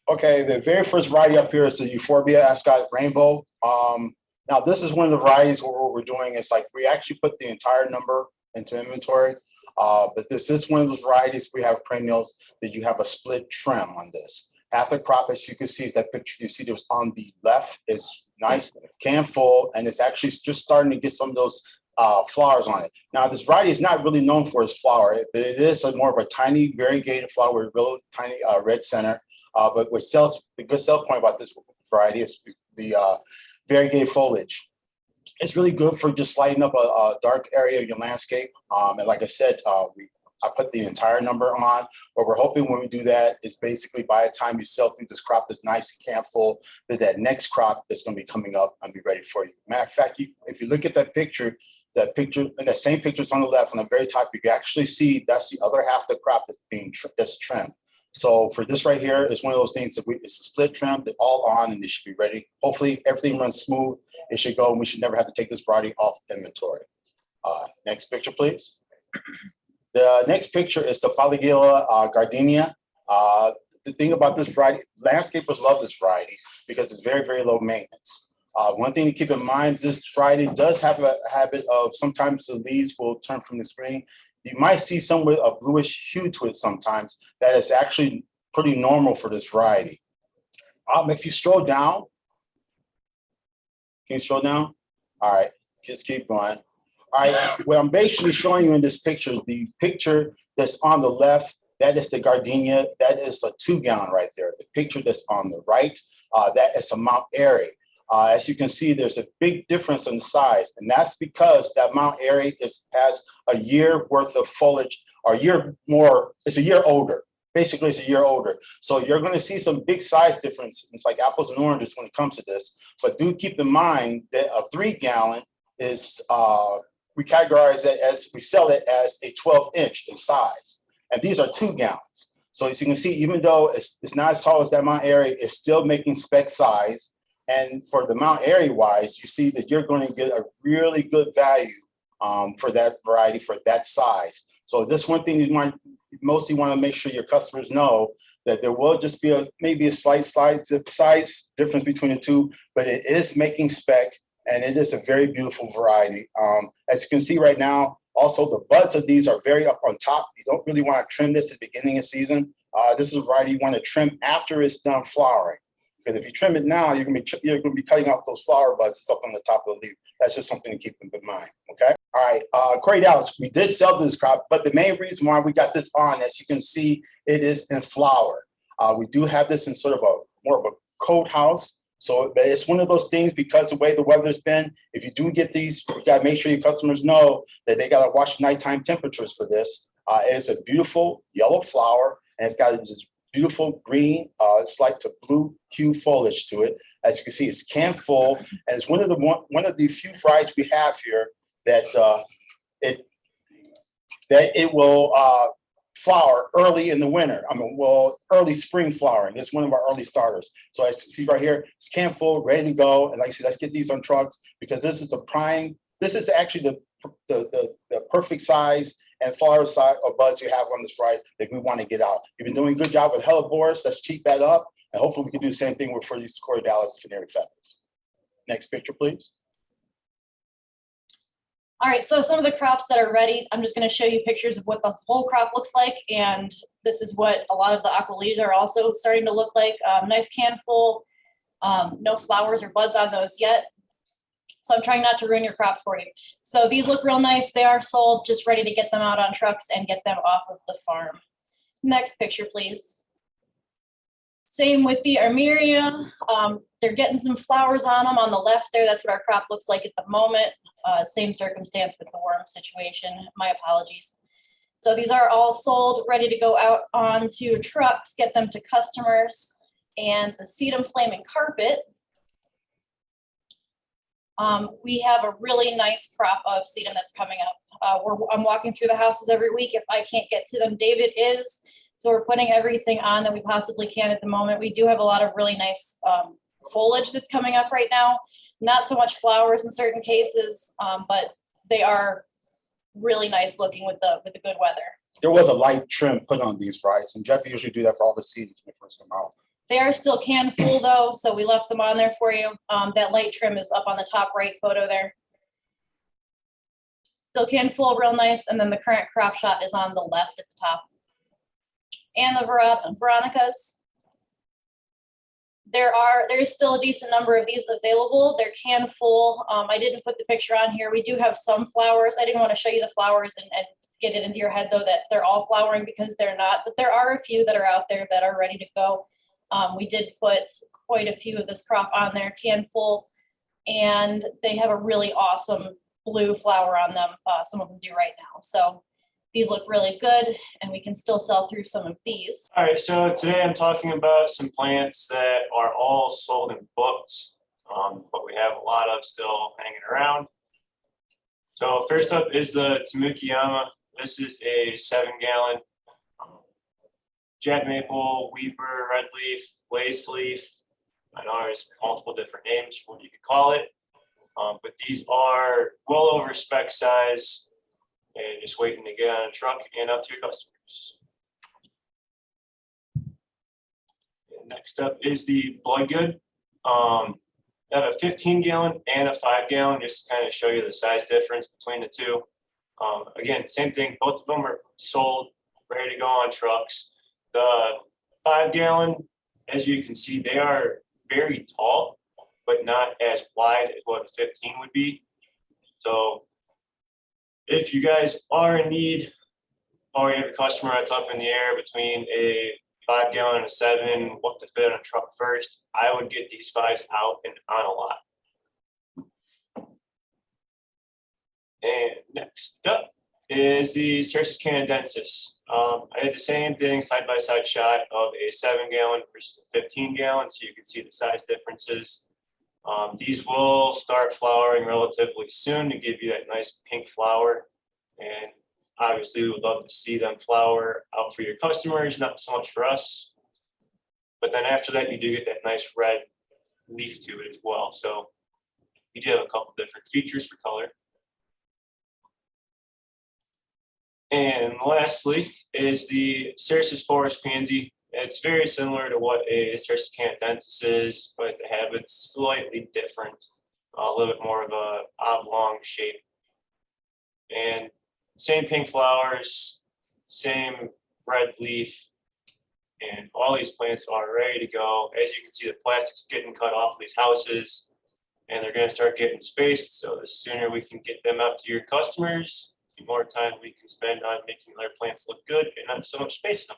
Okay, the very first variety up here is the Euphorbia Ascot Rainbow. Now this is one of the varieties where what we're doing is like we actually put the entire number into inventory. But this is one of those varieties we have perennials that you have a split trim on this. Half the crop, as you can see, is that picture you see there's on the left is nice, can full, and it's actually just starting to get some of those flowers on it. Now, this variety is not really known for its flower, but it is more of a tiny variegated flower with a real tiny red center. But what sells, the good sell point about this variety is the variegated foliage. It's really good for just lighting up a dark area of your landscape. And like I said, I put the entire number on. What we're hoping when we do that is basically by the time you sell through this crop that's nice and camp full, that next crop that's going to be coming up and be ready for you. Matter of fact, if you look at that picture, and that same picture is on the left, on the very top, you can actually see that's the other half of the crop that's trimmed. So for this right here, it's one of those things that it's a split trim, they're all on and they should be ready. Hopefully everything runs smooth. It should go, and we should never have to take this variety off inventory. Next picture, please. The next picture is the Faligilla gardenia. The thing about this variety, landscapers love this variety because it's very, very low maintenance. One thing to keep in mind, this variety does have a habit of sometimes the leaves will turn from this green. You might see some with a bluish hue to it sometimes. That is actually pretty normal for this variety. If you scroll down, can you scroll down? All right, just keep going. All right, what I'm basically showing you in this picture, the picture that's on the left, that is the gardenia. That is a 2-gallon right there. The picture that's on the right, that is a Mount Airy. As you can see, there's a big difference in size, and that's because that Mount Airy has a year worth of foliage, or a year more, it's a year older. Basically, it's a year older. So you're going to see some big size difference. It's like apples and oranges when it comes to this. But do keep in mind that a 3-gallon is, we categorize it as, we sell it as a 12-inch in size. And these are 2 gallons. So as you can see, even though it's not as tall as that Mount Airy, it's still making spec size. And for the Mount Airy wise, you see that you're going to get a really good value for that variety, for that size. So this one thing you mostly want to make sure your customers know, that there will just be maybe a slight size difference between the two, but it is making spec, and it is a very beautiful variety. As you can see right now, also the buds of these are very up on top. You don't really want to trim this at the beginning of season. This is a variety you want to trim after it's done flowering. Because if you trim it now, you're going to be cutting off those flower buds that's up on the top of the leaf. That's just something to keep in mind, okay? All right, Corey Dallas, we did sell this crop, but the main reason why we got this on, as you can see, it is in flower. We do have this in sort of more of a cold house. So it's one of those things, because the way the weather's been, if you do get these, you got to make sure your customers know that they got to watch nighttime temperatures for this. It's a beautiful yellow flower, and it's got just beautiful green, it's like the blue hue foliage to it. As you can see, it's can full, and it's one of the few varieties we have here that it will flower early in the winter. Early spring flowering. It's one of our early starters. So as you can see right here, it's can full, ready to go. And like I said, let's get these on trucks, because this is the prime. This is actually the perfect size and flower size or buds you have on this variety that we want to get out. You've been doing a good job with hellebores. Let's keep that up, and hopefully we can do the same thing for these Corey Dallas canary feathers. Next picture, please. All right, so some of the crops that are ready, I'm just going to show you pictures of what the whole crop looks like, and this is what a lot of the aqualitas are also starting to look like. Nice can full, no flowers or buds on those yet. So I'm trying not to ruin your crops for you. So these look real nice. They are sold, just ready to get them out on trucks and get them off of the farm. Next picture, please. Same with the armeria. They're getting some flowers on them on the left there. That's what our crop looks like at the moment. Same circumstance with the worm situation. My apologies. So these are all sold, ready to go out onto trucks, get them to customers. And the sedum flaming carpet, we have a really nice crop of sedum that's coming up. I'm walking through the houses every week. If I can't get to them, David is. So we're putting everything on that we possibly can at the moment. We do have a lot of really nice foliage that's coming up right now. Not so much flowers in certain cases, but they are really nice looking with the good weather. There was a light trim put on these varieties, and Jeff usually do that for all the seeds when they first come out. They are still can full though, so we left them on there for you. That light trim is up on the top right photo there. Still can full real nice, and then the current crop shot is on the left at the top. And the Veronicas. There's still a decent number of these available. They're can full. I didn't put the picture on here. We do have some flowers. I didn't want to show you the flowers and get it into your head though that they're all flowering, because they're not, but there are a few that are out there that are ready to go. We did put quite a few of this crop on there, can full, and they have a really awesome blue flower on them. Some of them do right now. So these look really good, and we can still sell through some of these. All right, so today I'm talking about some plants that are all sold and booked, but we have a lot of still hanging around. So first up is the Tamukiyama. This is a 7-gallon jet maple, weeper, red leaf, lace leaf. I know there's multiple different names for what you could call it, but these are well over spec size and just waiting to get on a truck and up to your customers. And next up is the Bloodgood. I have a 15-gallon and a 5-gallon, just to kind of show you the size difference between the two. Again, same thing, both of them are sold, ready to go on trucks. The 5-gallon, as you can see, they are very tall, but not as wide as what a 15 would be. So if you guys are in need, or you have a customer that's up in the air between a 5-gallon and a 7, what to fit on a truck first, I would get these 5s out and on a lot. And next up is the Cercis canadensis. I did the same thing, side-by-side shot of a 7-gallon versus a 15-gallon, so you can see the size differences. These will start flowering relatively soon to give you that nice pink flower. And obviously we would love to see them flower out for your customers, not so much for us. But then after that, you do get that nice red leaf to it as well. So you do have a couple different features for color. And lastly is the Cercis forest pansy. It's very similar to what a Cercis canadensis is, but the habit's slightly different, a little bit more of a oblong shape. And same pink flowers, same red leaf, and all these plants are ready to go. As you can see, the plastic's getting cut off of these houses, and they're going to start getting spaced. So the sooner we can get them out to your customers, the more time we can spend on making their plants look good and not so much space in them.